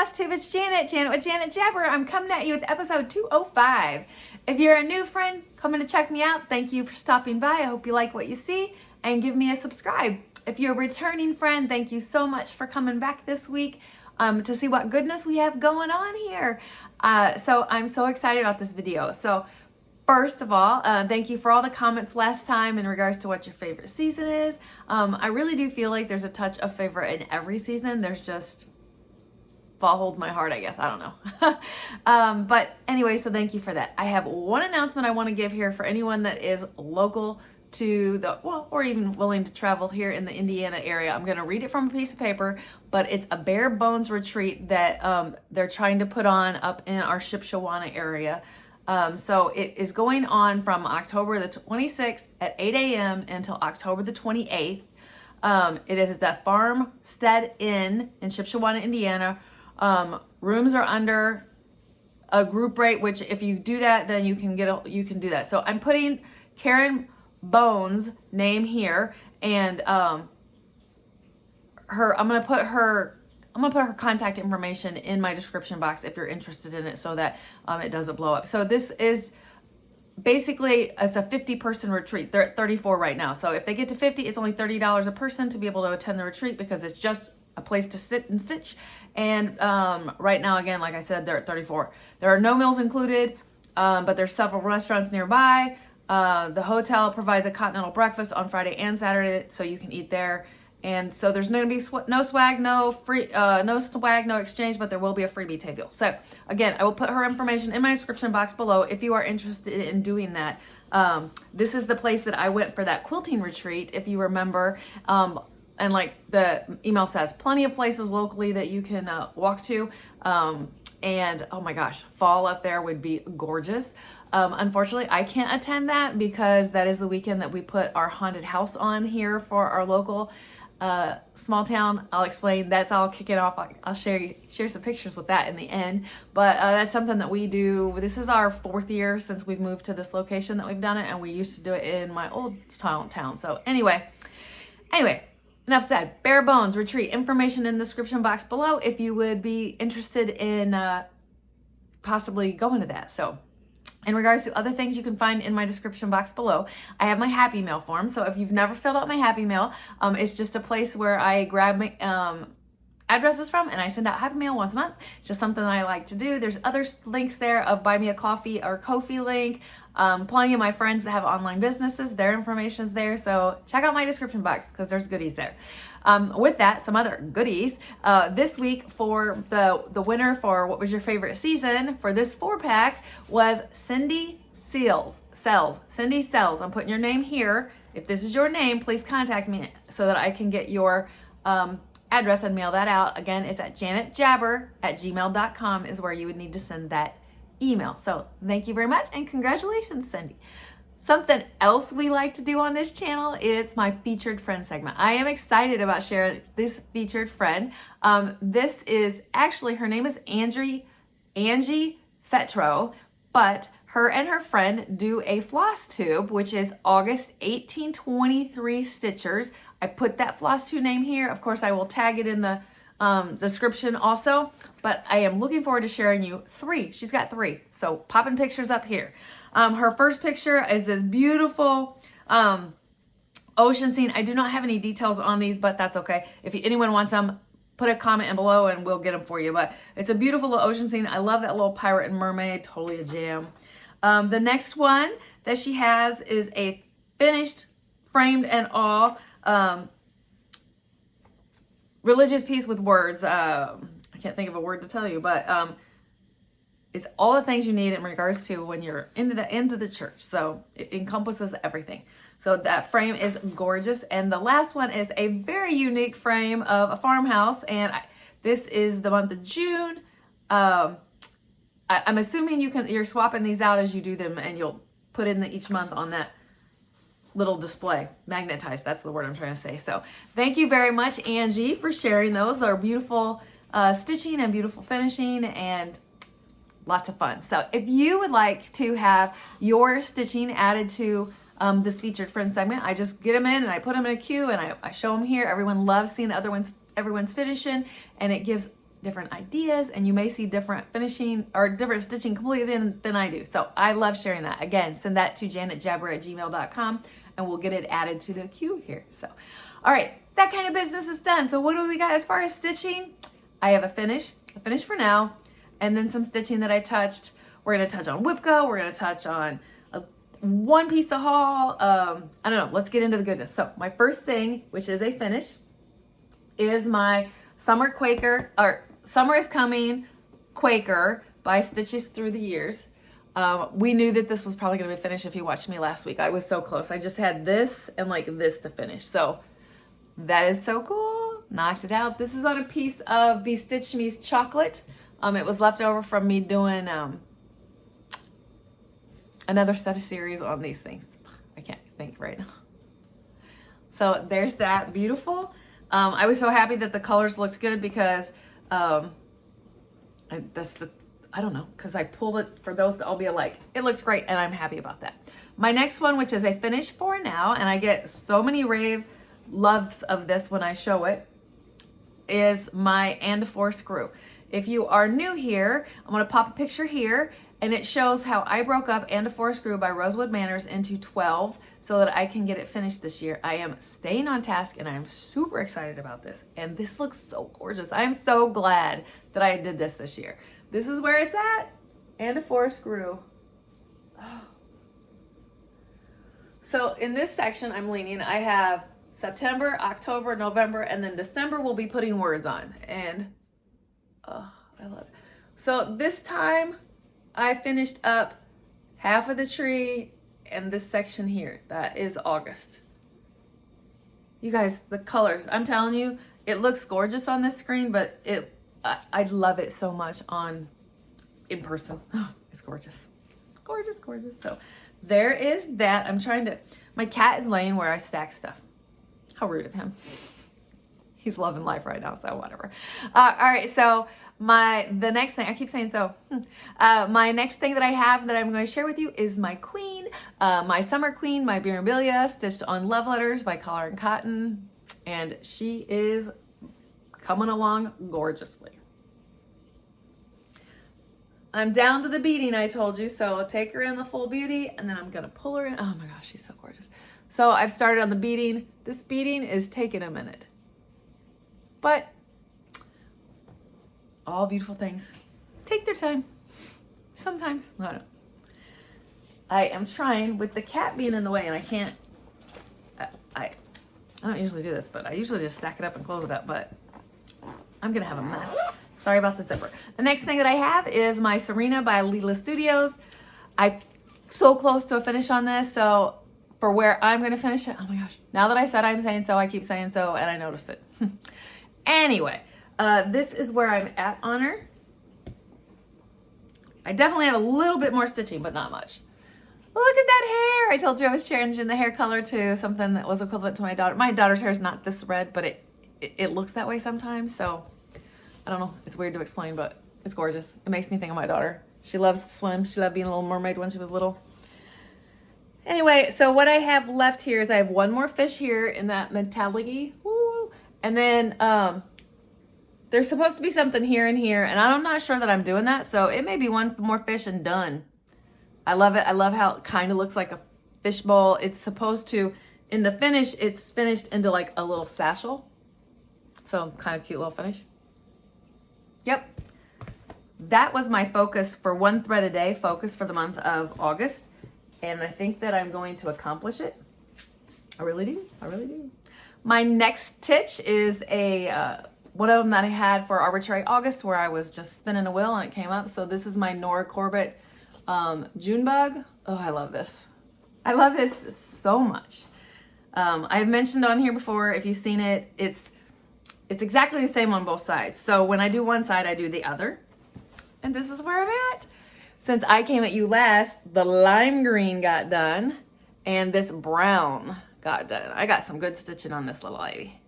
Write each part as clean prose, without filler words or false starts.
Flosstube, it's Janet with Janet Jabber. I'm coming at you with episode 205. If you're a new friend coming to check me out, thank you for stopping by. I hope you like what you see and give me a subscribe. If you're a returning friend, thank you so much for coming back this week to see what goodness we have going on here. So I'm so excited about this video. So first of all, thank you for all the comments last time in regards to what your favorite season is. I really do feel like there's a touch of favorite in every season. There's just fall holds my heart, I guess. I don't know. But anyway, so thank you for that. I have one announcement I want to give here for anyone that is local to the, well, or even willing to travel here in the Indiana area. I'm going to read it from a piece of paper, but it's a bare bones retreat that they're trying to put on up in our Shipshewana area. So it is going on from October the 26th at 8 a.m. until October the 28th. It is at the Farmstead Inn in Shipshewana, Indiana. Rooms are under a group rate, which if you do that, then you can you can do that. So I'm putting Karen Bonse name here, and I'm gonna put her contact information in my description box if you're interested in it, so that it doesn't blow up. So this is basically, it's a 50-person retreat. They're at 34 right now. So if they get to 50, it's only $30 a person to be able to attend the retreat, because it's just a place to sit and stitch. And right now, again, like I said, they're at 34. There are no meals included, but there's several restaurants nearby. The hotel provides a continental breakfast on Friday and Saturday, so you can eat there. And so there's going to be no swag, no exchange, but there will be a freebie table. So again, I will put her information in my description box below if you are interested in doing that. This is the place that I went for that quilting retreat, if you remember. And like the email says, plenty of places locally that you can walk to. And oh my gosh, fall up there would be gorgeous. Unfortunately, I can't attend that because that is the weekend that we put our haunted house on here for our local small town. I'll explain. I'll kick it off. I'll share some pictures with that in the end. But that's something that we do. This is our 4th year since we've moved to this location that we've done it, and we used to do it in my old town. So anyway, enough said. Bare bones retreat, information in the description box below if you would be interested in possibly going to that. So in regards to other things you can find in my description box below, I have my Happy Mail form. So if you've never filled out my Happy Mail, it's just a place where I grab my addresses from and I send out Happy Mail once a month. It's just something that I like to do. There's other links there of Buy Me a Coffee or Ko-fi link. Plenty of my friends that have online businesses, their information is there. So check out my description box because there's goodies there. With that, some other goodies. This week for the winner for what was your favorite season for this 4-pack was Cindy Sells. Cindy Sells. I'm putting your name here. If this is your name, please contact me so that I can get your address and mail that out. Again, it's at janetjabber@gmail.com is where you would need to send that email. So thank you very much and congratulations, Cindy. Something else we like to do on this channel is my featured friend segment. I am excited about sharing this featured friend. This is actually, her name is Angie Fetro, but her and her friend do a Flosstube, which is August 1823 Stitchers. I put that Flosstube name here. Of course, I will tag it in the description also, but I am looking forward to sharing you 3. She's got 3, so popping pictures up here. Her first picture is this beautiful ocean scene. I do not have any details on these, but that's okay. If anyone wants them, put a comment in below and we'll get them for you. But it's a beautiful little ocean scene. I love that little pirate and mermaid, totally a jam. The next one that she has is a finished, framed and all, religious piece with words. I can't think of a word to tell you, but it's all the things you need in regards to when you're into the church. So it encompasses everything. So that frame is gorgeous. And the last one is a very unique frame of a farmhouse. And this is the month of June. I'm assuming you're swapping these out as you do them, and you'll put in each month on that little display. Magnetized, that's the word I'm trying to say. So thank you very much, Angie, for sharing those. They're beautiful stitching and beautiful finishing and lots of fun. So if you would like to have your stitching added to this featured friend segment, I just get them in and I put them in a queue and I show them here. Everyone loves seeing everyone's finishing, and it gives different ideas, and you may see different finishing or different stitching completely than I do. So I love sharing that. Again, send that to janetjabber@gmail.com and we'll get it added to the queue here. So, all right, that kind of business is done. So what do we got as far as stitching? I have a finish for now, and then some stitching that I touched. We're gonna touch on Whipco. We're gonna touch on one piece of haul. I don't know, let's get into the goodness. So my first thing, which is a finish, is my Summer Quaker, or Summer is Coming Quaker by Stitches Through the Years. We knew that this was probably gonna be finished if you watched me last week. I was so close. I just had this and like this to finish. So that is so cool. Knocked it out. This is on a piece of Be Stitch Me's chocolate. It was left over from me doing another set of series on these things. I can't think right now. So there's that, beautiful. I was so happy that the colors looked good because I don't know, because I pulled it for those to all be alike. It looks great and I'm happy about that. My next one, which is a finish for now, and I get so many rave loves of this when I show it, is my And 4 Screw. If you are new here, I'm gonna pop a picture here, and it shows how I broke up And 4 Screw by Rosewood Manors into 12 so that I can get it finished this year. I am staying on task and I'm super excited about this. And this looks so gorgeous. I am so glad that I did this year. This is where it's at, And 4 Screw. Oh. So in this section I'm leaning, I have September, October, November, and then December we'll be putting words on. And oh, I love it. So this time I finished up half of the tree and this section here. That is August. You guys, the colors, I'm telling you, it looks gorgeous on this screen, but I love it so much in person. Oh, it's gorgeous. Gorgeous, gorgeous. So there is that. I'm trying to, my cat is laying where I stack stuff. How rude of him. He's loving life right now, so whatever. All right, so the next thing, I keep saying so. My next thing that I have that I'm going to share with you is my queen, my Summer Queen, my Mirabilia, stitched on Love Letters by Collar and Cotton. And she is coming along gorgeously. I'm down to the beading, I told you, so I'll take her in the full beauty, and then I'm going to pull her in. Oh my gosh, she's so gorgeous. So I've started on the beading. This beading is taking a minute. But all beautiful things take their time. Sometimes. I don't know. I am trying, with the cat being in the way, and I can't, I don't usually do this, but I usually just stack it up and close it up, but I'm gonna have a mess. Sorry about the zipper. The next thing that I have is my Serena by Lila Studios. I'm so close to a finish on this, so for where I'm gonna finish it, oh my gosh. Now that I said I'm saying so, I keep saying so, and I noticed it. Anyway, this is where I'm at on her. I definitely have a little bit more stitching, but not much. Look at that hair. I told you I was changing the hair color to something that was equivalent to my daughter. My daughter's hair is not this red, but it looks that way sometimes. So I don't know. It's weird to explain, but it's gorgeous. It makes me think of my daughter. She loves to swim. She loved being a little mermaid when she was little. Anyway, so what I have left here is I have one more fish here in that metallic-y. And then there's supposed to be something here and here, and I'm not sure that I'm doing that, so it may be one more fish and done. I love it. I love how it kind of looks like a fishbowl. It's supposed to, in the finish, it's finished into like a little satchel. So kind of cute little finish. Yep. That was my focus for one thread a day, focus for the month of August. And I think that I'm going to accomplish it. I really do. I really do. My next stitch is one of them that I had for Arbitrary August, where I was just spinning a wheel and it came up. So this is my Nora Corbett June Bug. Oh, I love this. I love this so much. I've mentioned on here before, if you've seen it, it's exactly the same on both sides. So when I do one side, I do the other. And this is where I'm at. Since I came at you last, the lime green got done and this brown got done. I got some good stitching on this little lady.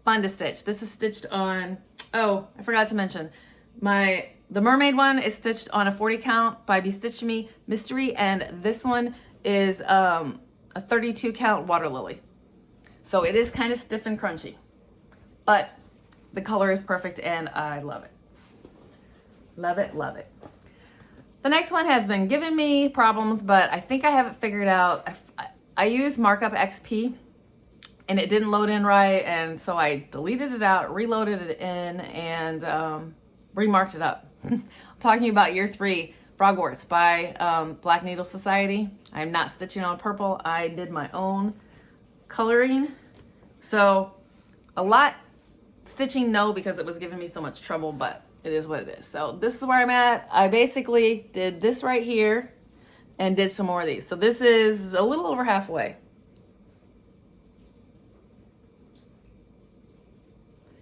Fun to stitch. This is stitched on, oh, I forgot to mention, the mermaid one is stitched on a 40 count by Be Stitch Me Mystery, and this one is a 32 count water lily. So it is kind of stiff and crunchy, but the color is perfect and I love it. Love it, love it. The next one has been giving me problems, but I think I have it figured out. I use Markup XP and it didn't load in right, and so I deleted it out, reloaded it in, and remarked it up. I'm talking about year 3 Frogwarts by Black Needle Society. I'm not stitching on purple. I did my own coloring. So a lot stitching, no, because it was giving me so much trouble, but it is what it is. So this is where I'm at. I basically did this right here and did some more of these. So this is a little over halfway.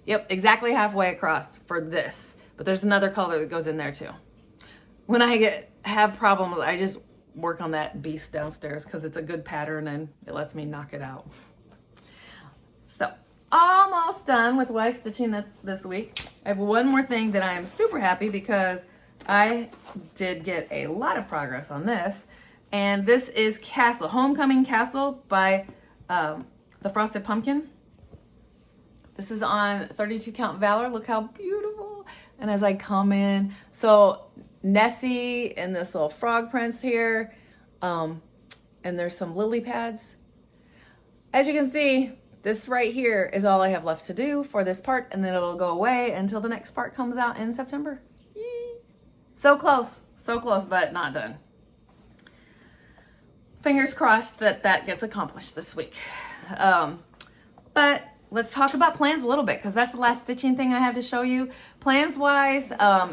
Yep, exactly halfway across for this. But there's another color that goes in there too. When I have problems, I just work on that beast downstairs because it's a good pattern and it lets me knock it out. So almost done with Y stitching this week. I have one more thing that I am super happy because I did get a lot of progress on this. And this is Castle, Homecoming Castle by the Frosted Pumpkin. This is on 32 count Valor. Look how beautiful. And as I come in, so Nessie and this little frog prince here, and there's some lily pads. As you can see, this right here is all I have left to do for this part, and then it'll go away until the next part comes out in September. Yay. So close, but not done. Fingers crossed that that gets accomplished this week. But let's talk about plans a little bit, because that's the last stitching thing I have to show you. Plans wise,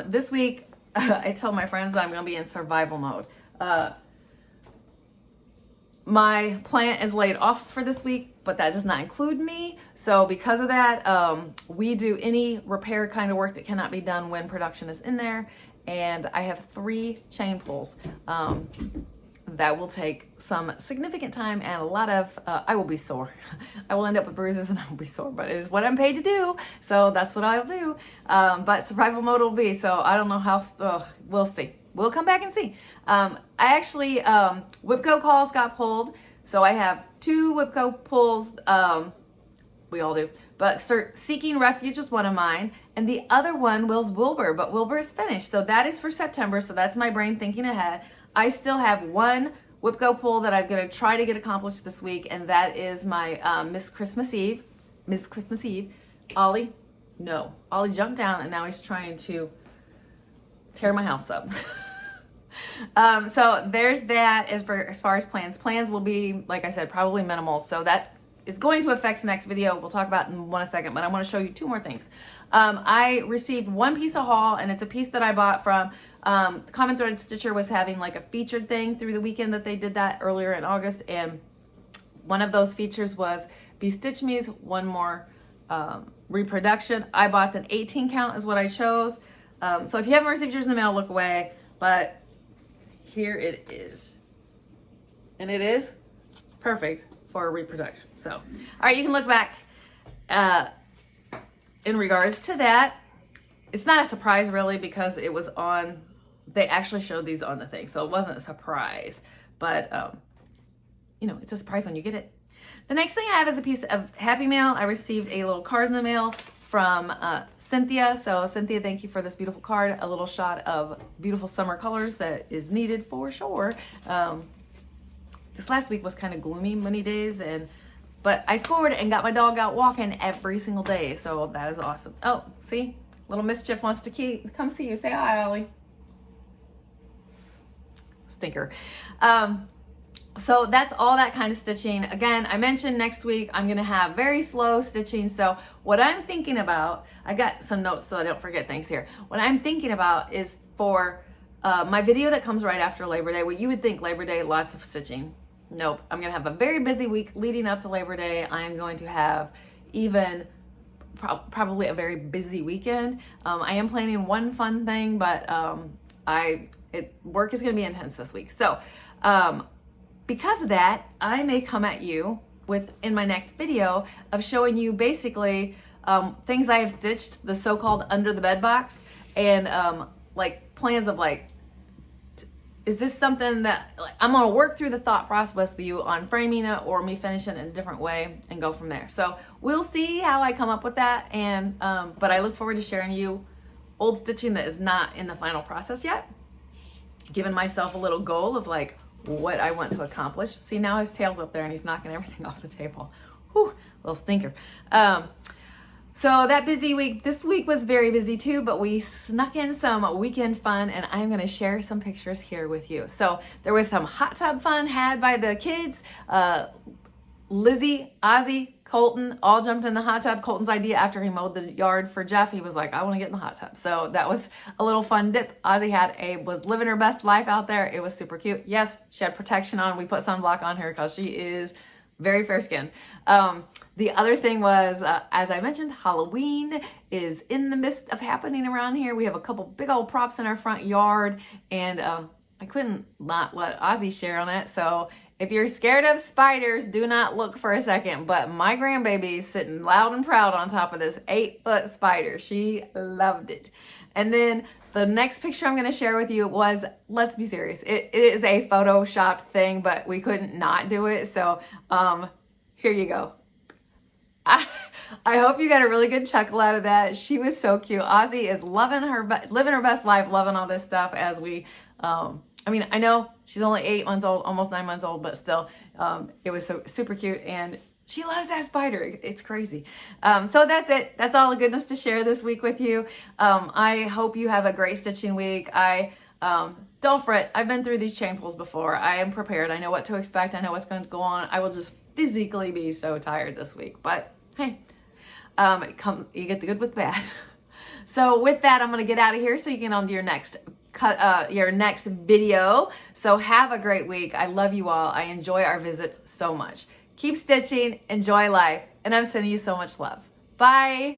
this week I told my friends that I'm going to be in survival mode. My plant is laid off for this week, but that does not include me. So because of that, we do any repair kind of work that cannot be done when production is in there. And I have 3 chain pulls that will take some significant time and a lot of, I will be sore. I will end up with bruises and I will be sore, but it is what I'm paid to do. So that's what I'll do. But survival mode will be, so I don't know how, we'll see. We'll come back and see. I actually, Whipco calls got pulled. So I have 2 Whipco pulls, we all do. But Seeking Refuge is one of mine. And the other one was Wilbur, but Wilbur is finished. So that is for September. So that's my brain thinking ahead. I still have 1 Whipco pull that I'm going to try to get accomplished this week, and that is my Miss Christmas Eve. Ollie jumped down, and now he's trying to tear my house up. So there's that as far as plans. Plans will be, like I said, probably minimal. So that is going to affect the next video. We'll talk about it in a second, but I want to show you 2 more things. I received 1 piece of haul, and it's a piece that I bought from Common Thread Stitcher was having like a featured thing through the weekend that they did that earlier in August, and one of those features was Be Stitch Me's one more reproduction. I bought an 18 count is what I chose. So if you haven't received yours in the mail, look away, but here it is. And it is perfect for a reproduction. So, all right, you can look back in regards to that. It's not a surprise really because it was on, they actually showed these on the thing. So it wasn't a surprise, but you know, it's a surprise when you get it. The next thing I have is a piece of Happy Mail. I received a little card in the mail from Cynthia. So Cynthia, thank you for this beautiful card. A little shot of beautiful summer colors that is needed for sure. This last week was kind of gloomy many days, but I scored and got my dog out walking every single day. So that is awesome. Oh, see? Little Mischief wants to come see you. Say hi, Ollie. Stinker. So that's all that kind of stitching. Again, I mentioned next week I'm going to have very slow stitching. So what I'm thinking about, I got some notes so I don't forget things here. What I'm thinking about is for my video that comes right after Labor Day. What you would think Labor Day, lots of stitching. Nope. I'm going to have a very busy week leading up to Labor Day. I am going to have even probably a very busy weekend. I am planning one fun thing, but work is going to be intense this week. So because of that, I may come at you in my next video of showing you basically things I have stitched, the so-called under the bed box, and like plans of like, is this something that I'm going to work through the thought process with you on framing it or me finishing it in a different way and go from there. So we'll see how I come up with that. And but I look forward to sharing you old stitching that is not in the final process yet. Giving myself a little goal of like what I want to accomplish. See, now his tail's up there and he's knocking everything off the table. Whew, little stinker. So that busy week, this week was very busy too, but we snuck in some weekend fun and I'm gonna share some pictures here with you. So there was some hot tub fun had by the kids. Lizzie, Ozzy, Colton all jumped in the hot tub. Colton's idea after he mowed the yard for Jeff, he was like, I want to get in the hot tub. So that was a little fun dip. Ozzy was living her best life out there. It was super cute. Yes, she had protection on. We put sunblock on her because she is very fair skinned. The other thing was, as I mentioned, Halloween is in the midst of happening around here. We have a couple big old props in our front yard and I couldn't not let Ozzy share on it. So if you're scared of spiders, do not look for a second. But my grandbaby is sitting loud and proud on top of this 8-foot spider. She loved it. And then the next picture I'm going to share with you was, let's be serious, it is a photoshopped thing, but we couldn't not do it. So here you go. I hope you got a really good chuckle out of that. She was so cute. Ozzy is living her best life, loving all this stuff as we, I mean, I know she's only 8 months old, almost 9 months old, but still, it was so super cute and she loves that spider. It's crazy. So that's it. That's all the goodness to share this week with you. I hope you have a great stitching week. Don't fret. I've been through these chain pulls before. I am prepared. I know what to expect. I know what's going to go on. I will just physically be so tired this week, but hey, you get the good with the bad. So with that, I'm going to get out of here so you can get on to your next video. So have a great week. I love you all. I enjoy our visits so much. Keep stitching, enjoy life, and I'm sending you so much love. Bye.